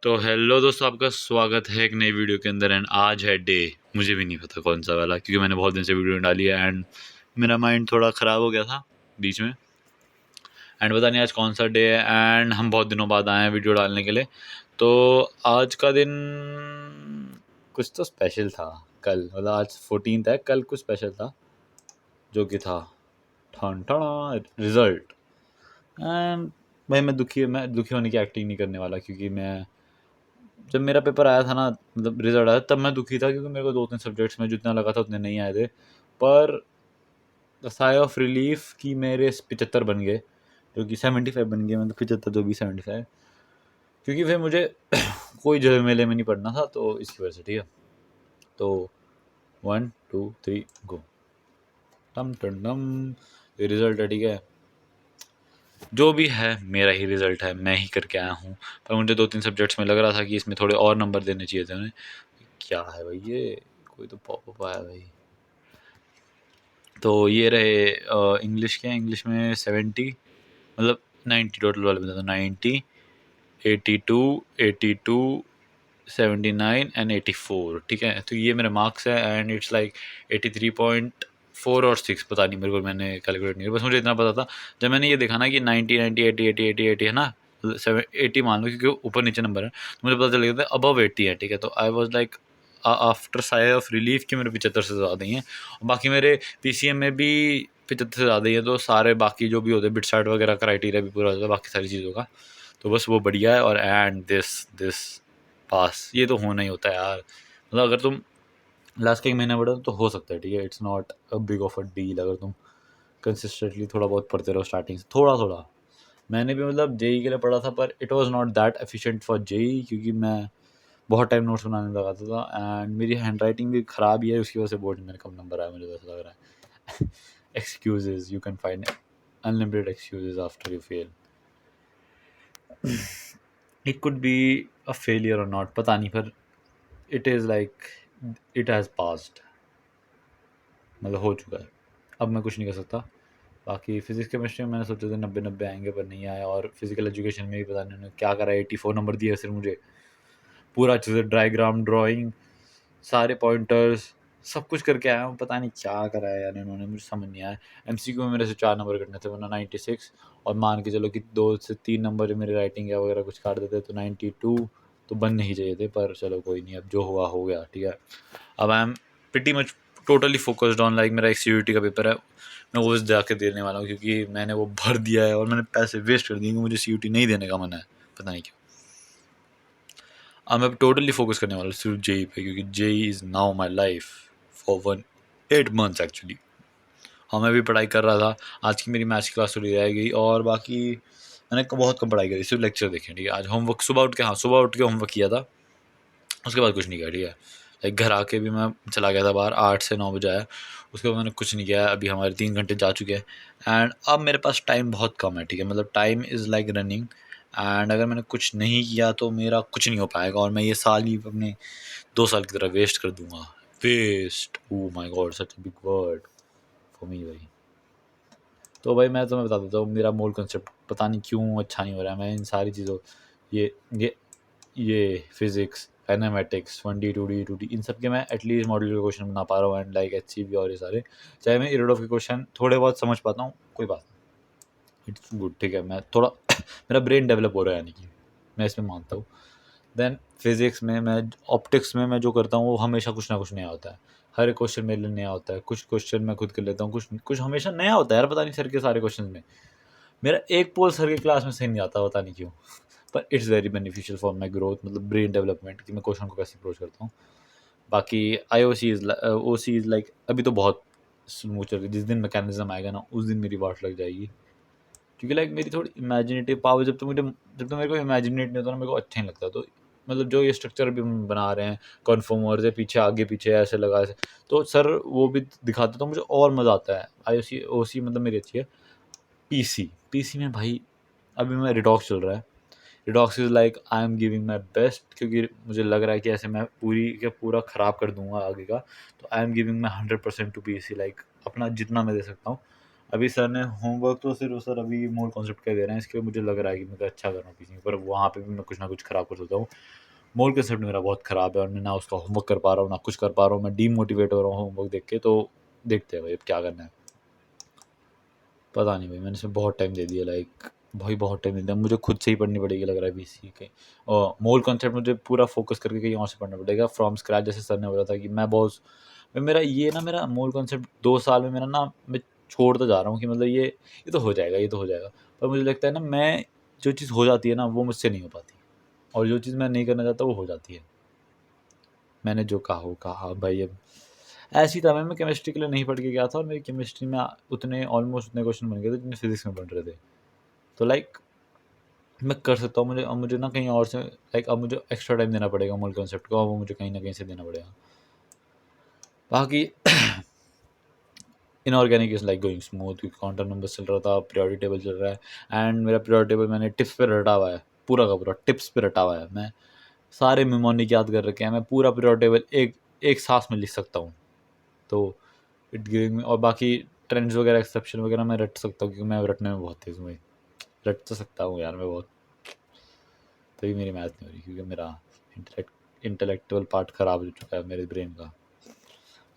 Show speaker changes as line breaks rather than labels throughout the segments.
तो हेलो दोस्तों, आपका स्वागत है एक नई वीडियो के अंदर। एंड आज है डे, मुझे भी नहीं पता कौन सा वाला, क्योंकि मैंने बहुत दिन से वीडियो डाली है एंड मेरा माइंड थोड़ा ख़राब हो गया था बीच में। एंड पता नहीं आज कौन सा डे है। एंड हम बहुत दिनों बाद आए हैं वीडियो डालने के लिए। तो आज का दिन कुछ तो स्पेशल था। कल मतलब आज 14 है, कल कुछ स्पेशल था जो कि था ठन ठना रिज़ल्ट। एंड भाई मैं दुखी होने की एक्टिंग नहीं करने वाला, क्योंकि मैं जब मेरा पेपर आया था ना, मतलब रिजल्ट आया, तब मैं दुखी था क्योंकि मेरे को 2-3 सब्जेक्ट्स में जितना लगा था उतने नहीं आए थे। पर साई ऑफ रिलीफ कि मेरे 75 बन गए, जो कि 75 बन गए, मतलब 75 जो भी 75, क्योंकि फिर मुझे कोई जल मेले में नहीं पढ़ना था, तो इसकी वजह से। ठीक है, तो 1 2 3 गो। टम टम टम, ये रिजल्ट है। ठीक है, जो भी है मेरा ही रिजल्ट है, मैं ही करके आया हूँ। पर मुझे 2-3 सब्जेक्ट्स में लग रहा था कि इसमें थोड़े और नंबर देने चाहिए थे उन्हें। क्या है भाई ये, कोई तो पॉपअप आया भाई। तो ये रहे इंग्लिश के, इंग्लिश में 70, मतलब 90 टोटल वाले बता दो। 90, 82, 82, 79 एंड 84। ठीक है, तो ये मेरे मार्क्स है एंड इट्स लाइक 83.4 और 6, पता नहीं मेरे को, मैंने कैलकुलेट नहीं किया। बस मुझे इतना पता था जब मैंने ये देखा ना कि 90 90 80 80 80 80 है ना, 80 मान लो क्योंकि ऊपर नीचे नंबर है, तो मुझे पता चल गया था अबव 80 है। ठीक है, तो I was like after sigh of relief कि मेरे 75 से ज़्यादा ही हैं। बाकी मेरे पीसीएम में भी 75 से ज़्यादा ही है, तो सारे बाकी जो भी होते हैं बिट साइड वगैरह क्राइटेरिया भी पूरा होता है बाकी सारी चीज़ों का। तो बस वो बढ़िया है। और एंड दिस पास, ये तो होना ही होता है यार। मतलब अगर तुम लास्ट के एक महीना पढ़ो तो हो सकता है। ठीक है, it's not a big of a deal अगर तुम कंसिस्टेंटली थोड़ा बहुत पढ़ते रहो स्टार्टिंग से थोड़ा थोड़ा। मैंने भी मतलब जेई के लिए पढ़ा था, पर it was not that efficient for JEE, क्योंकि मैं बहुत टाइम नोट्स बनाने लगाता था एंड मेरी हैंड राइटिंग भी ख़राब ही है, उसकी वजह से बोर्ड में मेरे कम नंबर आया, मुझे ऐसा लग रहा है। Excuses, you can find unlimited excuses after you fail. It could be a failure और नॉट, पता नहीं, पर it is like it has passed, मतलब हो चुका है। अब मैं कुछ नहीं कर सकता। बाकी फिजिक्स केमिस्ट्री में मैंने सोचा था 90-90 आएंगे, पर नहीं आया। और फिजिकल एजुकेशन में भी पता नहीं उन्होंने क्या करा, 84 नंबर दिए सिर्फ मुझे। पूरा अच्छे से डायग्राम ड्राइंग, सारे पॉइंटर्स, सब कुछ करके आया हूँ। पता नहीं क्या करा है यार इन्होंने, मुझे समझ नहीं आया। एमसीक्यू में मेरे से 4 नंबर कटने थे, वरना 96। और मान के चलो कि 2 से 3 नंबर मेरी राइटिंग या वगैरह कुछ काट देते तो 92 तो बन नहीं चाहिए थे। पर चलो कोई नहीं, अब जो हुआ हो गया। ठीक है, अब I am pretty much totally focused on, like मेरा एक सीयूईटी का पेपर है, मैं वो जाके देने वाला हूँ, क्योंकि मैंने वो भर दिया है और मैंने पैसे वेस्ट कर दिए, क्योंकि मुझे सीयूईटी नहीं देने का मन है, पता नहीं क्यों। अब मैं टोटली फोकस करने वाला हूँ सिर्फ जेई पे, क्योंकि JEE is now my life for 8 months actually. हाँ, मैं भी पढ़ाई कर रहा था। आज की मेरी मैथ्स क्लास थोड़ी रह गई, और बाकी मैंने बहुत कम पढ़ाई करी, सिर्फ लेक्चर देखे। ठीक है, आज होमवर्क सुबह उठ के, हाँ सुबह उठ के होमवर्क किया था, उसके बाद कुछ नहीं किया। ठीक है, लाइक घर आके भी मैं चला गया था बाहर, 8 से 9 बजे आया, उसके बाद मैंने कुछ नहीं किया। अभी हमारे 3 घंटे जा चुके हैं एंड अब मेरे पास टाइम बहुत कम है। ठीक है, मतलब time is like running, and अगर मैंने कुछ नहीं किया तो मेरा कुछ नहीं हो पाएगा, और मैं ये साल ही अपने 2 साल की तरह वेस्ट कर दूंगा। Waste, oh my god, such a big word for me भाई। तो भाई मैं तुम्हें बता देता हूँ, मेरा मूल कंसेप्ट पता नहीं क्यों अच्छा नहीं हो रहा है। मैं इन सारी चीज़ों, ये ये ये physics, kinematics, 1D 2D 2D, इन सब के मैं एटलीस्ट मॉडल के क्वेश्चन बना पा रहा हूँ, एंड लाइक एचसीवी और ये सारे। चाहे मैं इरोडोफ के क्वेश्चन थोड़े बहुत समझ पाता हूँ, कोई बात नहीं, इट्स गुड। ठीक है, मैं थोड़ा मेरा ब्रेन डेवलप हो रहा है, यानी कि मैं इसमें मानता हूँ। देन फिजिक्स में मैं, ऑप्टिक्स में मैं जो करता हूँ वो हमेशा कुछ ना कुछ नया होता है। हर एक क्वेश्चन मेरे लिए नया होता है, कुछ क्वेश्चन मैं खुद कर लेता हूँ, कुछ कुछ हमेशा नया होता है यार, पता नहीं सर के सारे क्वेश्चन में। मेरा एक पोल सर के क्लास में सही नहीं आता, पता नहीं क्यों। पर it's very beneficial for my growth, मतलब ब्रेन डेवलपमेंट, कि मैं क्वेश्चन को कैसे अप्रोच करता हूँ। बाकी आई ओ सी इज़ लाइक अभी तो बहुत स्मूथ चल रही है। जिस दिन मैकेनिज्म आएगा ना, उस दिन मेरी वाट लग जाएगी, क्योंकि लाइक मेरी थोड़ी इमेजिनेटिव पावर, जब तो मेरे को इमेजिनेट नहीं होता ना, मेरे को अच्छा नहीं लगता। तो मतलब जो ये स्ट्रक्चर अभी हम बना रहे हैं, कॉन्फॉर्मर से पीछे आगे पीछे ऐसे लगा ऐसे, तो सर वो भी दिखाते तो मुझे और मज़ा आता है। ओ सी मतलब मेरी अच्छी है। पीसी में भाई अभी मैं रिडॉक्स चल रहा है। Redox is like I am giving my best, क्योंकि मुझे लग रहा है कि ऐसे मैं पूरा ख़राब कर दूंगा आगे का। तो I am giving my 100% to PC, like अपना जितना मैं दे सकता हूँ। अभी सर ने होमवर्क तो सिर्फ सर अभी मोर कॉन्सेप्ट का दे रहे हैं, इसके लिए मुझे लग रहा है कि मैं अच्छा कर रहा हूँ किसी पर, वहाँ पे भी मैं कुछ ना कुछ खराब कर देता हूँ। मोर कॉन्सेप्ट मेरा बहुत खराब है और मैं ना उसका होमवर्क कर पा रहा हूँ ना कुछ कर पा रहा हूँ, मैं डीमोटिवेट हो रहा हूँ होमवर्क देख के। तो देखते हैं भाई अब क्या करना है, पता नहीं भाई, मैंने इसमें बहुत टाइम दे दिया, लाइक भाई बहुत टाइम दे दिया, मुझे खुद से ही पढ़नी पड़ेगी लग रहा है बीसी के। और मोर कॉन्सेप्ट मुझे पूरा फोकस करके कहीं और से पढ़ना पड़ेगा फ्रॉम स्क्रैच, जैसे सर ने बोला था कि मैं बहुत मेरा ये ना मेरा मोर कॉन्सेप्ट 2 साल में मेरा ना मैं छोड़ता जा रहा हूँ कि मतलब ये तो हो जाएगा, ये तो हो जाएगा। पर मुझे लगता है ना, मैं जो चीज़ हो जाती है ना वो मुझसे नहीं हो पाती, और जो चीज़ मैं नहीं करना चाहता वो हो जाती है। मैंने जो कहा वो कहा भाई। अब ऐसी था, मैं केमिस्ट्री के लिए नहीं पढ़ के गया था और मेरी केमिस्ट्री में उतने ऑलमोस्ट उतने क्वेश्चन बन गए थे जितने फिजिक्स में बन रहे थे। तो लाइक मैं कर सकता हूँ, मुझे अब मुझे ना कहीं और से लाइक अब मुझे एक्स्ट्रा टाइम देना पड़ेगा मूल कॉन्सेप्ट को, और वो मुझे कहीं ना कहीं से देना पड़ेगा। बाकी inorganic is like going smooth, क्योंकि काउंटर नंबर चल रहा था, प्रायोरिटी टेबल चल रहा है, एंड मेरा प्रायोरिटी टेबल मैंने टिप्स पे रटा हुआ है, पूरा का पूरा टिप्स पे रटा हुआ है। मैं सारे मेमोनिक याद कर रखे हैं, मैं पूरा प्रायोरिटी टेबल एक एक सांस में लिख सकता हूँ। तो इट गिविंग, और बाकी ट्रेंड्स वगैरह एक्सेप्शन वगैरह मैं रट सकता हूँ, क्योंकि मैं रटने में बहुत तेज़ हूँ भाई, रट तो सकता हूँ यार मैं बहुत। तभी मेरी मैथ नहीं हो रही, क्योंकि मेरा इंटेलेक्चुअल पार्ट ख़राब हो चुका है मेरे ब्रेन का।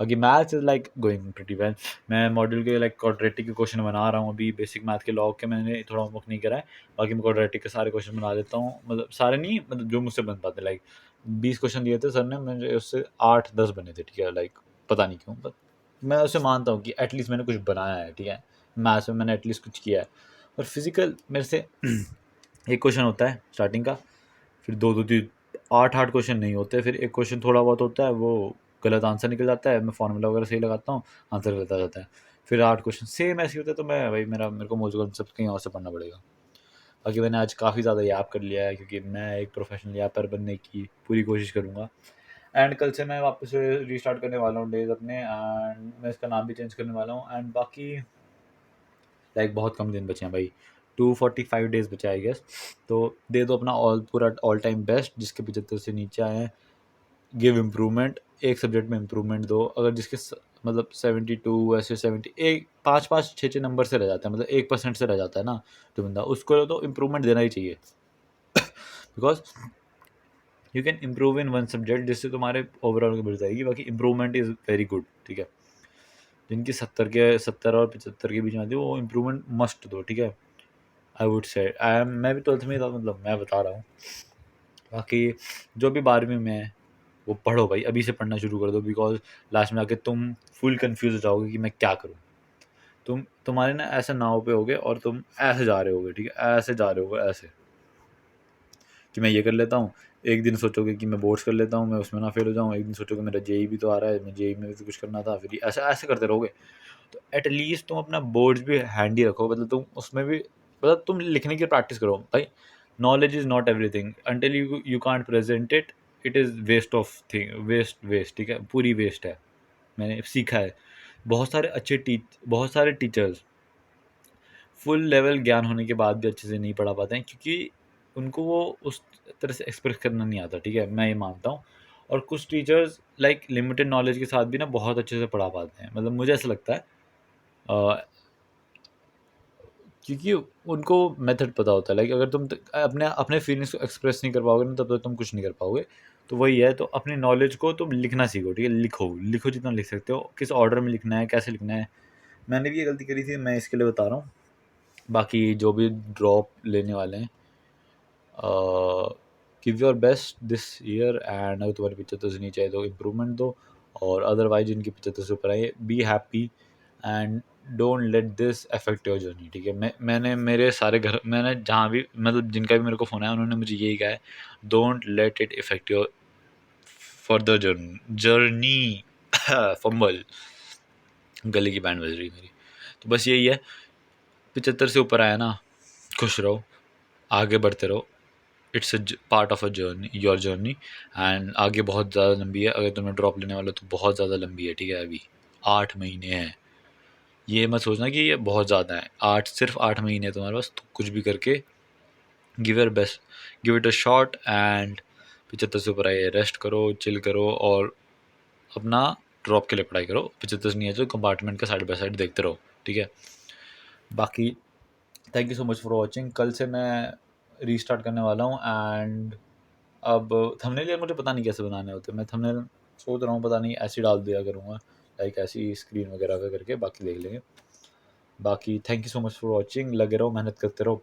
बाकी maths is like going pretty well. मैं मॉड्यूल के लाइक क्वाड्रेटिक के क्वेश्चन बना रहा हूँ अभी, बेसिक मैथ के लॉग के मैंने थोड़ा होमवर्क नहीं करा है। बाकी मैं क्वाड्रेटिक के सारे क्वेश्चन बना देता हूँ, मतलब सारे नहीं, मतलब जो मुझसे बन पाते। लाइक 20 क्वेश्चन दिए थे सर ने, मुझे उससे 8-10 बने थे, ठीक है। लाइक पता नहीं क्यों, बट मैं उसे मानता हूँ कि एटलीस्ट मैंने कुछ बनाया है, ठीक है। मैथ्स में मैंने एटलीस्ट कुछ किया है। और फिजिकल मेरे से एक क्वेश्चन होता है स्टार्टिंग का, फिर दो दो तीन 8-8 क्वेश्चन नहीं होते, फिर एक क्वेश्चन थोड़ा बहुत होता है, वो गलत आंसर निकल जाता है, मैं फार्मूला वगैरह सही लगाता हूँ, आंसर गलत आ जाता है। फिर 8 क्वेश्चन सेम ऐसे होते हैं, तो मैं भाई मेरे को मौजूद कॉन्सेप्ट कहीं और से पढ़ना पड़ेगा। बाकी मैंने आज काफ़ी ज़्यादा याद कर लिया है, क्योंकि मैं एक प्रोफेशनल यापर बनने की पूरी कोशिश करूँगा। एंड कल से मैं वापस से रीस्टार्ट करने वाला हूँ डेज अपने, एंड मैं इसका नाम भी चेंज करने वाला हूँ। एंड बाकी लाइक बहुत कम दिन बचे हैं भाई, 245 डेज बचे आई गेस। तो दे दो अपना पूरा ऑल टाइम बेस्ट, जिसके 75 से नीचे आए हैं गिव इम्प्रूवमेंट, एक सब्जेक्ट में इम्प्रूवमेंट दो। अगर जिसके मतलब 72 ऐसे 70, एक 5-5 6-6 नंबर से रह जाता है, मतलब 1% से रह जाता है ना जो बंदा, उसको तो इम्प्रूवमेंट देना ही चाहिए। Because you can improve in one subject, जिससे तुम्हारे ओवरऑल बढ़ जाएगी। बाकी इम्प्रूवमेंट इज़ वेरी गुड, ठीक है। जिनकी 70 और 75 के बीच में आती है, वो इम्प्रूवमेंट मस्ट दो, ठीक है। I would say I am, मैं भी 12th में था, मतलब मैं बता रहा हूँ। बाकी जो भी 12वीं में है वो पढ़ो भाई, अभी से पढ़ना शुरू कर दो, बिकॉज लास्ट में आके तुम फुल कंफ्यूज हो जाओगे कि मैं क्या करूँ। तुम्हारे ना ऐसे नाव पे होगे और तुम ऐसे जा रहे होगे, ठीक है, ऐसे जा रहे होगे, ऐसे कि मैं ये कर लेता हूँ। एक दिन सोचोगे कि मैं बोर्ड्स कर लेता हूँ, मैं उसमें ना फेल हो जाऊँ। एक दिन सोचोगे मेरा जेई भी तो आ रहा है, मैं जेई में भी तो कुछ करना था, फिर ऐसे ऐसे करते रहोगे। तो एटलीस्ट तुम अपना बोर्ड्स भी हैंडी रखो, मतलब तुम उसमें भी, मतलब तुम लिखने की प्रैक्टिस करो भाई। Knowledge is not everything until you can't present it, it is waste of thing, waste, ठीक है, पूरी वेस्ट है। मैंने सीखा है, बहुत सारे टीचर्स फुल लेवल ज्ञान होने के बाद भी अच्छे से नहीं पढ़ा पाते हैं, क्योंकि उनको वो उस तरह से एक्सप्रेस करना नहीं आता, ठीक है, मैं ये मानता हूँ। और कुछ टीचर्स लाइक लिमिटेड नॉलेज के साथ भी ना बहुत अच्छे से पढ़ा पाते हैं, मतलब मुझे ऐसा लगता है, क्योंकि उनको मेथड पता होता है। लाइक अगर तुम अपने अपने फीलिंग्स को एक्सप्रेस नहीं कर पाओगे ना, तब तक तुम कुछ नहीं कर पाओगे। तो वही है, तो अपनी नॉलेज को तुम लिखना सीखो, ठीक है, लिखो लिखो जितना लिख सकते हो, किस ऑर्डर में लिखना है, कैसे लिखना है। मैंने भी ये गलती करी थी, मैं इसके लिए बता रहा हूँ। बाकी जो भी ड्रॉप लेने वाले हैं, give your best this year, and अगर तुम्हारे 75 से नीचे आए तो इम्प्रूवमेंट दो, और अदरवाइज जिनकी 75 से ऊपर आए be happy, and don't let this affect your journey, ठीक है। मैंने मेरे सारे घर, मैंने जहाँ भी, मतलब जिनका भी मेरे को फ़ोन आया, उन्होंने मुझे यही कहा है, don't let it effect your further journey fumble, गले की बैंड बज रही मेरी। तो बस यही है, 75 से ऊपर आया ना, खुश रहो, आगे बढ़ते रहो। It's a part of a journey, your journey. And आगे बहुत ज़्यादा लंबी है, अगर तुम्हें ड्रॉप लेने वाला तो बहुत ज़्यादा लंबी है, ठीक है। अभी 8 महीने हैं, ये मत सोचना कि ये बहुत ज़्यादा है। सिर्फ 8 महीने है तुम्हारे पास, तो कुछ भी करके give your best, give it a shot. And 75 से ऊपर आए, रेस्ट करो, चिल करो, और अपना ड्रॉप के लिए पढ़ाई करो। 75 नहीं है तो कंपार्टमेंट का साइड बाय साइड देखते रहो, ठीक है। बाकी thank you so much for watching. कल से मैं रीस्टार्ट करने वाला हूँ एंड अब थंबनेल यार मुझे पता नहीं कैसे बनाने होते। मैं थंबनेल सोच रहा हूँ पता नहीं ऐसे ही डाल दिया करूँगा, लाइक ऐसी स्क्रीन वगैरह पे करके, बाकी देख लेंगे। बाकी thank you so much for watching. लगे रहो, मेहनत करते रहो।